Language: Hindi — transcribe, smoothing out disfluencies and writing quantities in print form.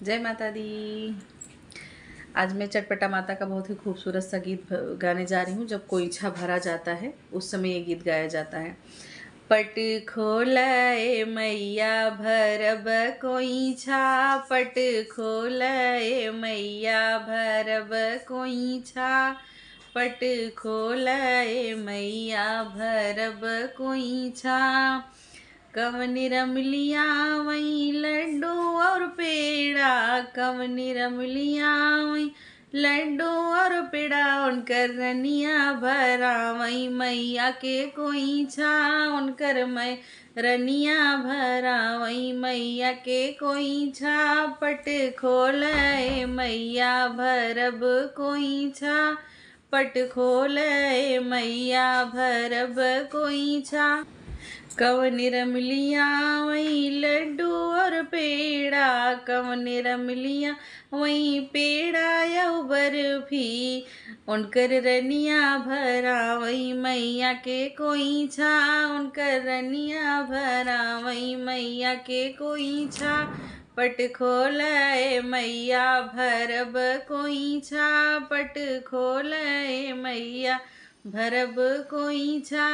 जय माता दी। आज मैं चटपटा माता का बहुत ही खूबसूरत सा गीत गाने जा रही हूँ। जब कोइंछा भरा जाता है उस समय ये गीत गाया जाता है। पट खोलए मैया भरब कोइंछा, पट खोलए मैया भरब कोइंछा, पट खोलए मैया भरब कोइंछा। कवनी रमलिया वही लड्डू और पेड़ा, कवनी रमलिया वही लड्डू और पेड़ा, उनकर रनिया भरा वही मैया के कोइंछा, उनकर मैं रनिया भरा वही मैया के कोइंछा। पट खोलए मैया भरब कोइंछा, पट खोलए मैया भरब कोइंछा। कवनी रमलिया वही लड्डू और पेड़ा, कवनी रमलिया वही पेड़ा यऊ बर्फी, उनकर रनिया भरा वही मैया के कोइंछा, उनकर रनिया भरा वही मैया के कोइंछा। पट खोलए मैया भरब कोइंछा, पट खोलए मैया भरब कोइंछा।